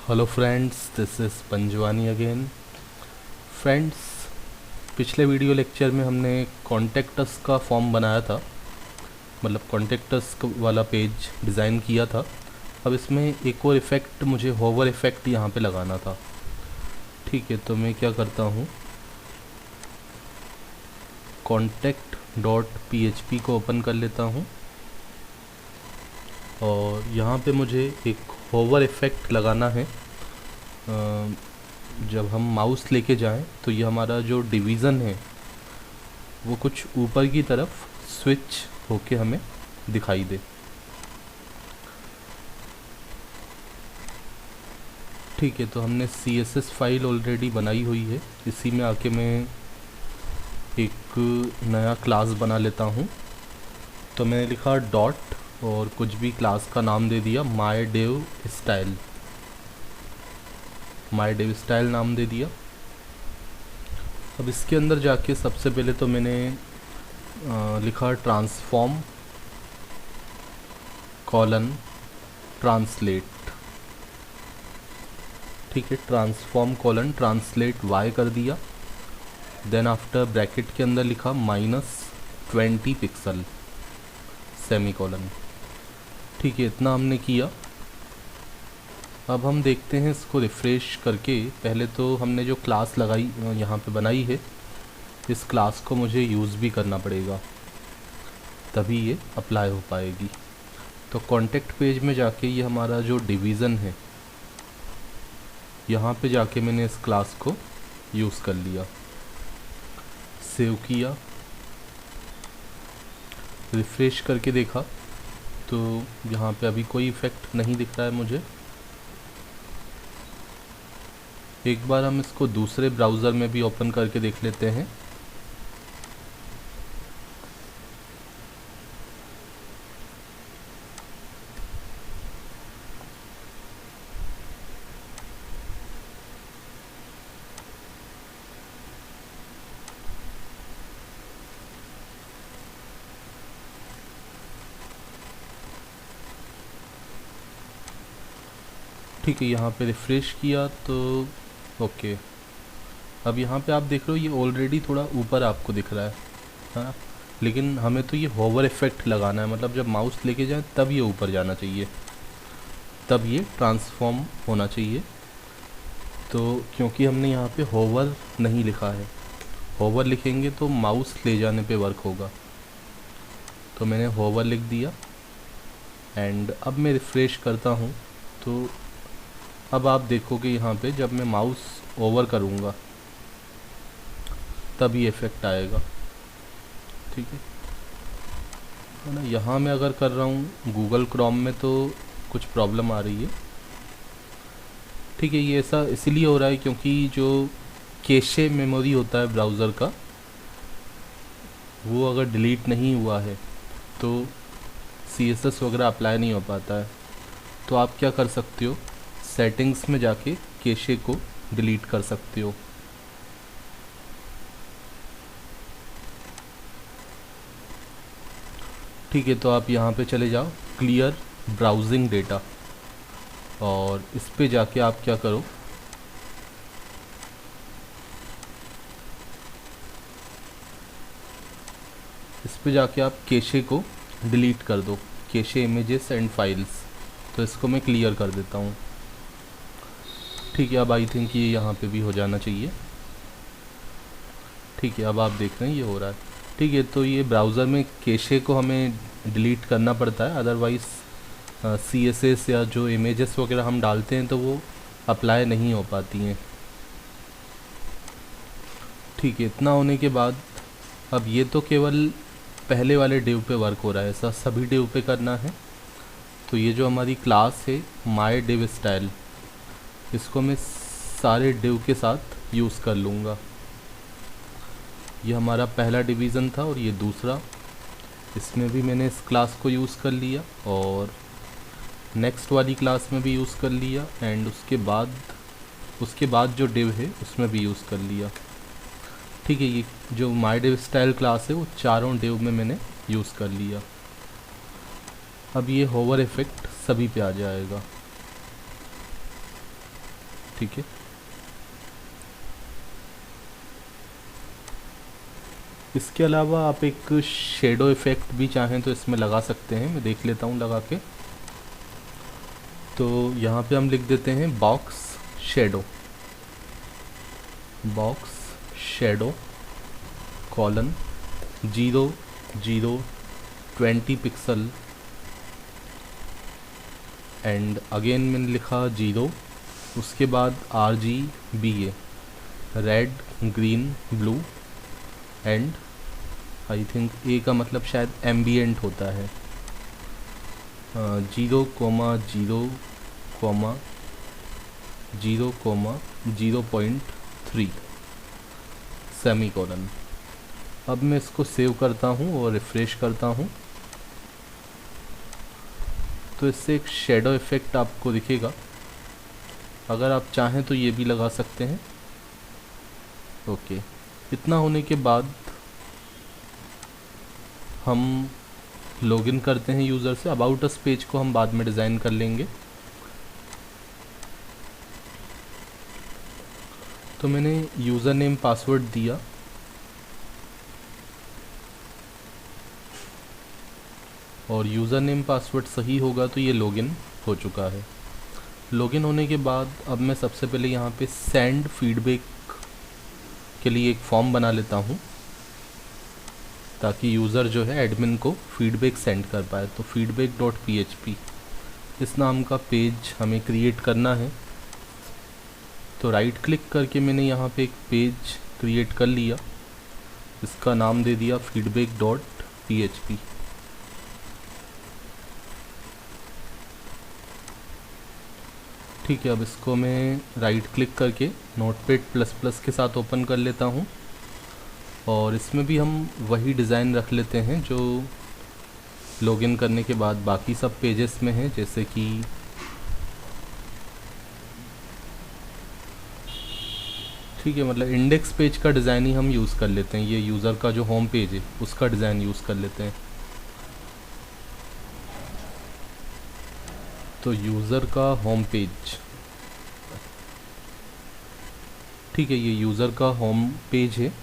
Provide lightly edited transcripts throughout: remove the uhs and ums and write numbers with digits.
Hello friends, this is Panjwani again. Friends, पिछले video lecture में हमने कॉन्टेक्ट अस का फॉर्म बनाया था, मतलब कॉन्टेक्ट अस वाला पेज डिज़ाइन किया था। अब इसमें एक और इफ़ेक्ट, मुझे होवर इफ़ेक्ट यहाँ पे लगाना था। ठीक है, तो मैं क्या करता हूँ, कॉन्टेक्ट डॉट PHP को ओपन कर लेता हूँ और यहाँ पे मुझे एक होवर इफ़ेक्ट लगाना है। जब हम माउस लेके जाएं तो ये हमारा जो डिवीज़न है वो कुछ ऊपर की तरफ स्विच होके हमें दिखाई दे। ठीक है, तो हमने CSS फाइल ऑलरेडी बनाई हुई है। इसी में आके मैं एक नया क्लास बना लेता हूँ। तो मैंने लिखा डॉट और कुछ भी क्लास का नाम दे दिया, माय डेव स्टाइल नाम दे दिया। अब इसके अंदर जाके सबसे पहले तो मैंने लिखा ट्रांसफॉर्म कॉलन ट्रांसलेट। ठीक है, ट्रांसफॉर्म कॉलन ट्रांसलेट y कर दिया। देन आफ्टर ब्रैकेट के अंदर लिखा -20 पिक्सल सेमी कॉलन। ठीक है, इतना हमने किया। अब हम देखते हैं इसको रिफ़्रेश करके। पहले तो हमने जो क्लास लगाई यहाँ पे बनाई है, इस क्लास को मुझे यूज़ भी करना पड़ेगा, तभी ये अप्लाई हो पाएगी। तो कॉन्टेक्ट पेज में जाके ये हमारा जो डिवीज़न है, यहाँ पे जाके मैंने इस क्लास को यूज़ कर लिया, सेव किया, रिफ़्रेश करके देखा तो यहाँ पे अभी कोई इफ़ेक्ट नहीं दिख रहा है मुझे। एक बार हम इसको दूसरे ब्राउज़र में भी ओपन करके देख लेते हैं। ठीक है, यहाँ पे रिफ़्रेश किया तो ओके। अब यहाँ पे आप देख रहे हो ये ऑलरेडी थोड़ा ऊपर आपको दिख रहा है, हाँ, लेकिन हमें तो ये होवर इफ़ेक्ट लगाना है, मतलब जब माउस लेके जाए तब ये ऊपर जाना चाहिए, तब ये ट्रांसफॉर्म होना चाहिए। तो क्योंकि हमने यहाँ पे होवर नहीं लिखा है, होवर लिखेंगे तो माउस ले जाने पे वर्क होगा, तो मैंने होवर लिख दिया। एंड अब मैं रिफ़्रेश करता हूँ तो अब आप देखोगे यहाँ पे जब मैं माउस ओवर करूँगा तब ये इफ़ेक्ट आएगा। ठीक है ना, यहाँ मैं अगर कर रहा हूँ गूगल क्रोम में तो कुछ प्रॉब्लम आ रही है। ठीक है, ये ऐसा इसलिए हो रहा है क्योंकि जो कैशे मेमोरी होता है ब्राउज़र का, वो अगर डिलीट नहीं हुआ है तो CSS वगैरह अप्लाई नहीं हो पाता है। तो आप क्या कर सकते हो, सेटिंग्स में जाके कैशे को डिलीट कर सकते हो। ठीक है, तो आप यहाँ पे चले जाओ क्लियर ब्राउजिंग डेटा, और इस पे जाके आप क्या करो, इस पे जाके आप कैशे को डिलीट कर दो, कैशे इमेजेस एंड फाइल्स। तो इसको मैं क्लियर कर देता हूँ। ठीक है, अब आई थिंक ये यहाँ पे भी हो जाना चाहिए। ठीक है, अब आप देख रहे हैं ये हो रहा है। ठीक है, तो ये ब्राउज़र में कैशे को हमें डिलीट करना पड़ता है, अदरवाइज़ CSS या जो इमेजेस वगैरह हम डालते हैं तो वो अप्लाई नहीं हो पाती हैं। ठीक है, इतना होने के बाद अब ये तो केवल पहले वाले डिव पे वर्क हो रहा है, ऐसा सभी डिव पे करना है। तो ये जो हमारी क्लास है माय डिव स्टाइल, इसको मैं सारे डिव के साथ यूज़ कर लूँगा। ये हमारा पहला डिवीज़न था और ये दूसरा, इसमें भी मैंने इस क्लास को यूज़ कर लिया और नेक्स्ट वाली क्लास में भी यूज़ कर लिया, एंड उसके बाद जो डिव है उसमें भी यूज़ कर लिया। ठीक है, ये जो माय डिव स्टाइल क्लास है वो चारों डिव में मैंने यूज़ कर लिया। अब ये होवर इफ़ेक्ट सभी पे आ जाएगा। ठीक है। इसके अलावा आप एक शेडो इफ़ेक्ट भी चाहें तो इसमें लगा सकते हैं, मैं देख लेता हूँ लगा के। तो यहाँ पे हम लिख देते हैं box shadow, box shadow colon 0 0 20 pixel and again मैंने लिखा 0, उसके बाद RGBA red green blue and I think A का मतलब शायद एम्बियंट होता है, 0,0,0.3 सेमी कॉलन। अब मैं इसको सेव करता हूँ और रिफ़्रेश करता हूँ, तो इससे एक शेडो इफ़ेक्ट आपको दिखेगा। अगर आप चाहें तो ये भी लगा सकते हैं। ओके, इतना होने के बाद हम लॉगिन करते हैं यूज़र से। अबाउट अस पेज को हम बाद में डिज़ाइन कर लेंगे। तो मैंने यूज़र नेम पासवर्ड दिया और यूज़र नेम पासवर्ड सही होगा तो ये लॉगिन हो चुका है। लॉगिन होने के बाद अब मैं सबसे पहले यहाँ पे सेंड फीडबैक के लिए एक फॉर्म बना लेता हूँ, ताकि यूज़र जो है एडमिन को फीडबैक सेंड कर पाए। तो feedback.php इस नाम का पेज हमें क्रिएट करना है। तो राइट क्लिक करके मैंने यहाँ पे एक पेज क्रिएट कर लिया, इसका नाम दे दिया feedback.php। ठीक है, अब इसको मैं राइट क्लिक करके Notepad++ के साथ ओपन कर लेता हूँ और इसमें भी हम वही डिज़ाइन रख लेते हैं जो लॉगिन करने के बाद बाकी सब पेजेस में है। जैसे कि ठीक है, मतलब इंडेक्स पेज का डिज़ाइन ही हम यूज़ कर लेते हैं। ये यूज़र का जो होम पेज है उसका डिज़ाइन यूज़ कर लेते हैं। तो यूज़र का होम पेज, ठीक है, ये यूज़र का होम पेज है।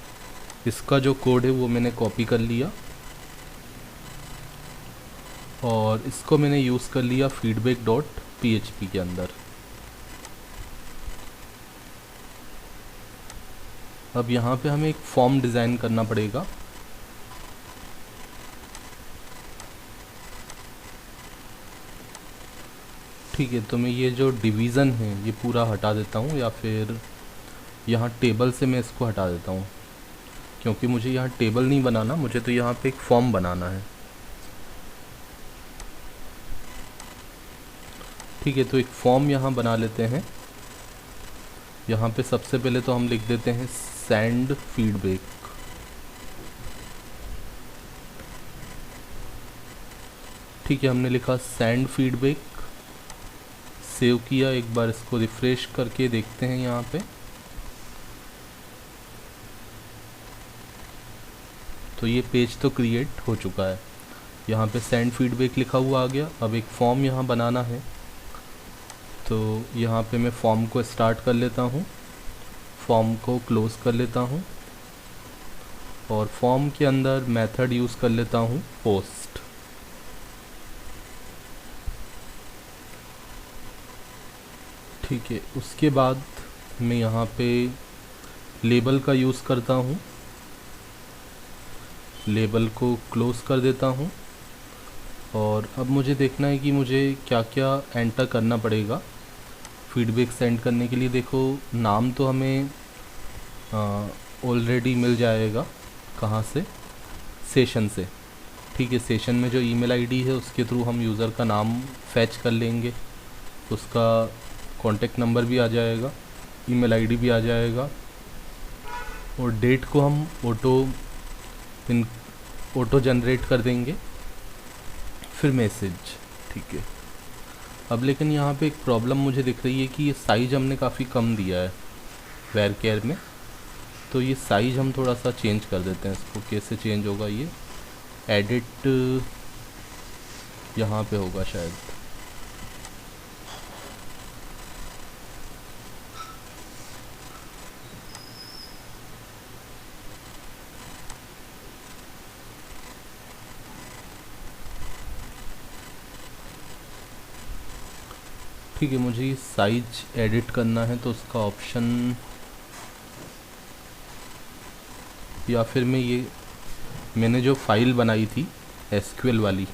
इसका जो कोड है वो मैंने कॉपी कर लिया और इसको मैंने यूज़ कर लिया feedback.php के अंदर। अब यहाँ पे हमें एक फॉर्म डिज़ाइन करना पड़ेगा। ठीक है, तो मैं ये जो डिवीज़न है ये पूरा हटा देता हूँ, या फिर यहाँ टेबल से मैं इसको हटा देता हूँ, क्योंकि मुझे यहाँ टेबल नहीं बनाना, मुझे तो यहाँ पे एक फॉर्म बनाना है। ठीक है, तो एक फॉर्म यहाँ बना लेते हैं। यहाँ पे सबसे पहले तो हम लिख देते हैं सेंड फीडबैक। ठीक है, हमने लिखा सेंड फीडबैक, सेव किया। एक बार इसको रिफ़्रेश करके देखते हैं यहाँ पे। तो ये पेज तो क्रिएट हो चुका है, यहाँ पे सेंड फीडबैक लिखा हुआ आ गया। अब एक फॉर्म यहाँ बनाना है, तो यहाँ पे मैं फॉर्म को स्टार्ट कर लेता हूँ, फॉर्म को क्लोज़ कर लेता हूँ और फॉर्म के अंदर मेथड यूज़ कर लेता हूँ पोस्ट। ठीक है, उसके बाद मैं यहाँ पे लेबल का यूज़ करता हूँ, लेबल को क्लोज़ कर देता हूँ। और अब मुझे देखना है कि मुझे क्या क्या एंटर करना पड़ेगा फीडबैक सेंड करने के लिए। देखो, नाम तो हमें ऑलरेडी मिल जाएगा, कहाँ से, सेशन से। ठीक है, सेशन में जो ईमेल आईडी है उसके थ्रू हम यूज़र का नाम फैच कर लेंगे, उसका कॉन्टेक्ट नंबर भी आ जाएगा, ईमेल आईडी भी आ जाएगा, और डेट को हम ऑटो जनरेट कर देंगे, फिर मैसेज। ठीक है, अब लेकिन यहाँ पे एक प्रॉब्लम मुझे दिख रही है कि ये साइज़ हमने काफ़ी कम दिया है वेयर केयर में। तो ये साइज़ हम थोड़ा सा चेंज कर देते हैं। इसको कैसे चेंज होगा, ये एडिट यहाँ पे होगा शायद। ठीक है, मुझे साइज एडिट करना है तो उसका ऑप्शन, या फिर मैंने जो फाइल बनाई थी एसक्यूएल वाली,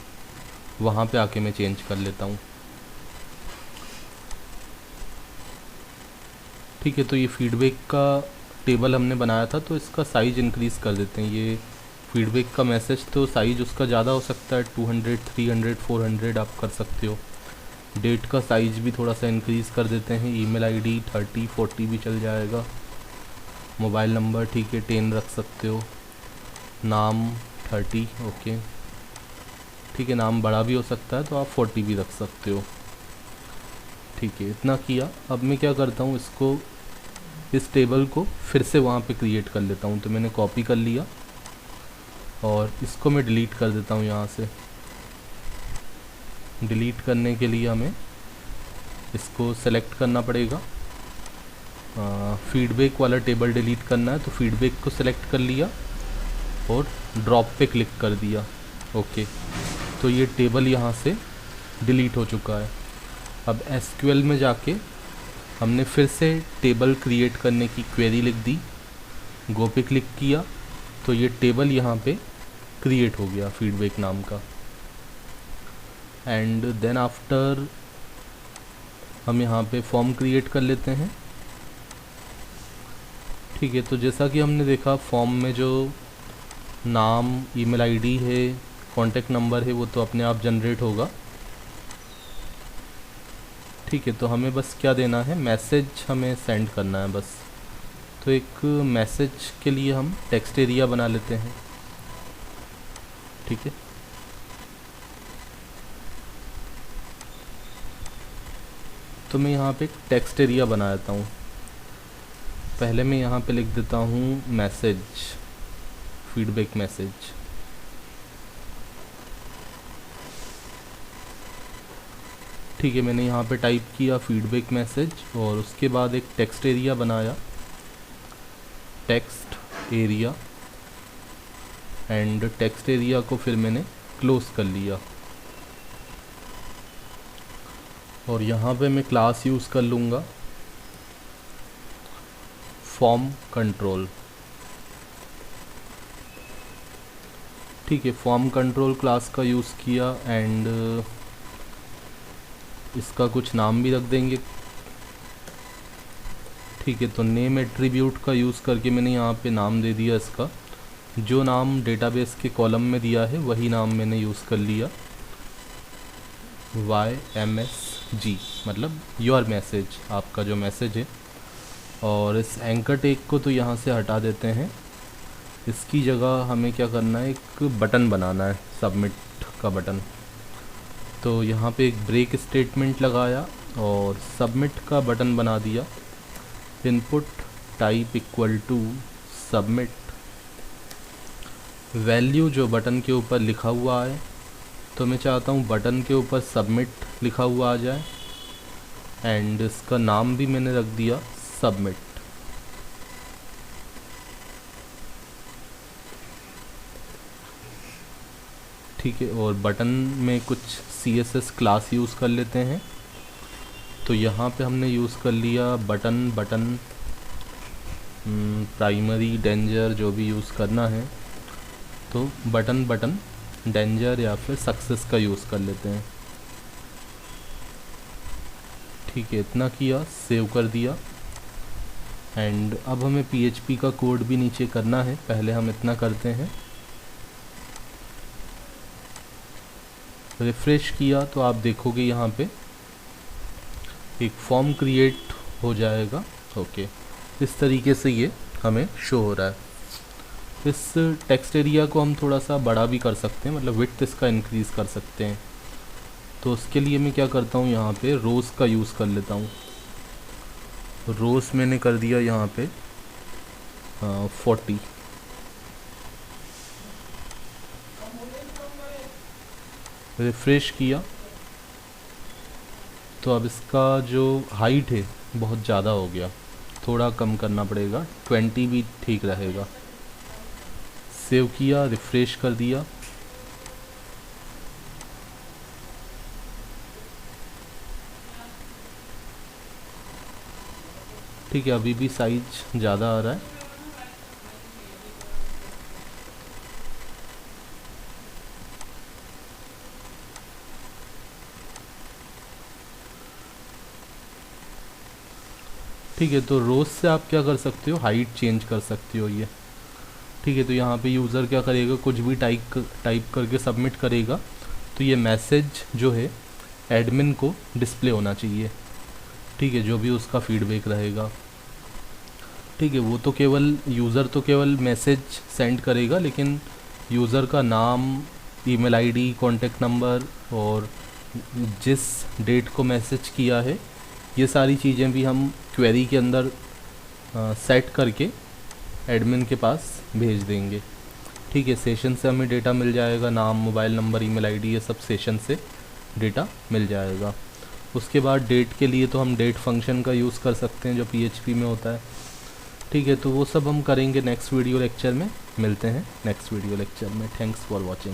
वहाँ पे आके मैं चेंज कर लेता हूँ। ठीक है, तो ये फीडबैक का टेबल हमने बनाया था, तो इसका साइज़ इंक्रीज़ कर देते हैं। ये फीडबैक का मैसेज तो साइज़ उसका ज़्यादा हो सकता है, 200, 300, 400 आप कर सकते हो। डेट का साइज़ भी थोड़ा सा इंक्रीज़ कर देते हैं। ईमेल आईडी 30, 40 भी चल जाएगा। मोबाइल नंबर ठीक है 10 रख सकते हो। नाम 30, ओके ठीक है, नाम बड़ा भी हो सकता है तो आप 40 भी रख सकते हो। ठीक है, इतना किया। अब मैं क्या करता हूँ, इस टेबल को फिर से वहाँ पे क्रिएट कर लेता हूँ। तो मैंने कॉपी कर लिया और इसको मैं डिलीट कर देता हूँ यहाँ से। डिलीट करने के लिए हमें इसको सेलेक्ट करना पड़ेगा। फीडबैक वाला टेबल डिलीट करना है तो फीडबैक को सेलेक्ट कर लिया और ड्रॉप पे क्लिक कर दिया। ओके, तो ये टेबल यहाँ से डिलीट हो चुका है। अब एसक्यूएल में जाके हमने फिर से टेबल क्रिएट करने की क्वेरी लिख दी, गो पे क्लिक किया तो ये टेबल यहाँ पे क्रिएट हो गया फीडबैक नाम का। एंड देन आफ्टर हम यहाँ पे फॉर्म क्रिएट कर लेते हैं। ठीक है, तो जैसा कि हमने देखा फॉर्म में जो नाम, ईमेल आईडी है, कॉन्टैक्ट नंबर है, वो तो अपने आप जनरेट होगा। ठीक है, तो हमें बस क्या देना है, मैसेज हमें सेंड करना है बस। तो एक मैसेज के लिए हम टेक्स्ट एरिया बना लेते हैं। ठीक है, तो मैं यहाँ पे एक टेक्स्ट एरिया बना देता हूँ। पहले मैं यहाँ पे लिख देता हूँ मैसेज, फीडबैक मैसेज। ठीक है, मैंने यहाँ पे टाइप किया फीडबैक मैसेज और उसके बाद एक टेक्स्ट एरिया बनाया, text area, and text area को फिर मैंने क्लोज कर लिया। और यहाँ पे मैं क्लास यूज़ कर लूँगा फॉर्म कंट्रोल। ठीक है, फॉर्म कंट्रोल क्लास का यूज़ किया एंड इसका कुछ नाम भी रख देंगे। ठीक है, तो नेम एट्रीब्यूट का यूज़ करके मैंने यहाँ पे नाम दे दिया इसका। जो नाम डेटाबेस के कॉलम में दिया है वही नाम मैंने यूज़ कर लिया, YMSG, मतलब योर मैसेज, आपका जो मैसेज है। और इस एंकर टैग को तो यहाँ से हटा देते हैं। इसकी जगह हमें क्या करना है, एक बटन बनाना है, सबमिट का बटन। तो यहाँ पे एक ब्रेक स्टेटमेंट लगाया और सबमिट का बटन बना दिया। Input type equal to submit, value जो बटन के ऊपर लिखा हुआ है, तो मैं चाहता हूँ बटन के ऊपर सबमिट लिखा हुआ आ जाए। एंड इसका नाम भी मैंने रख दिया सबमिट। ठीक है, और बटन में कुछ CSS क्लास यूज़ कर लेते हैं। तो यहाँ पे हमने यूज़ कर लिया बटन, प्राइमरी, डेंजर, जो भी यूज़ करना है। तो बटन, डेंजर या फिर सक्सेस का यूज़ कर लेते हैं। ठीक है, इतना किया, सेव कर दिया। एंड अब हमें PHP का कोड भी नीचे करना है, पहले हम इतना करते हैं। रिफ़्रेश किया तो आप देखोगे यहाँ पे एक फॉर्म क्रिएट हो जाएगा। ओके, इस तरीके से ये हमें शो हो रहा है। इस टेक्स्ट एरिया को हम थोड़ा सा बड़ा भी कर सकते हैं, मतलब विड्थ इसका इंक्रीज़ कर सकते हैं। तो उसके लिए मैं क्या करता हूँ, यहाँ पे रोज़ का यूज़ कर लेता हूँ। रोज़ मैंने कर दिया यहाँ पे 40। रिफ़्रेश किया तो अब इसका जो हाइट है बहुत ज़्यादा हो गया, थोड़ा कम करना पड़ेगा, 20 भी ठीक रहेगा। सेव किया, रिफ़्रेश कर दिया। ठीक है, अभी भी साइज ज़्यादा आ रहा है। ठीक है, तो रोज़ से आप क्या कर सकते हो, हाइट चेंज कर सकते हो ये। ठीक है, तो यहाँ पे यूज़र क्या करेगा, कुछ भी टाइप करके सबमिट करेगा, तो ये मैसेज जो है एडमिन को डिस्प्ले होना चाहिए। ठीक है, जो भी उसका फीडबैक रहेगा। ठीक है, वो तो केवल यूज़र तो केवल मैसेज सेंड करेगा, लेकिन यूज़र का नाम, ईमेल आईडी, कॉन्टेक्ट नंबर और जिस डेट को मैसेज किया है, ये सारी चीज़ें भी हम क्वेरी के अंदर सेट करके एडमिन के पास भेज देंगे। ठीक है, सेशन से हमें डेटा मिल जाएगा, नाम, मोबाइल नंबर, ईमेल आईडी, ये सब सेशन से डेटा मिल जाएगा। उसके बाद डेट के लिए तो हम डेट फंक्शन का यूज़ कर सकते हैं जो PHP में होता है। ठीक है, तो वो सब हम करेंगे नेक्स्ट वीडियो लेक्चर में। मिलते हैं नेक्स्ट वीडियो लेक्चर में। Thanks for watching.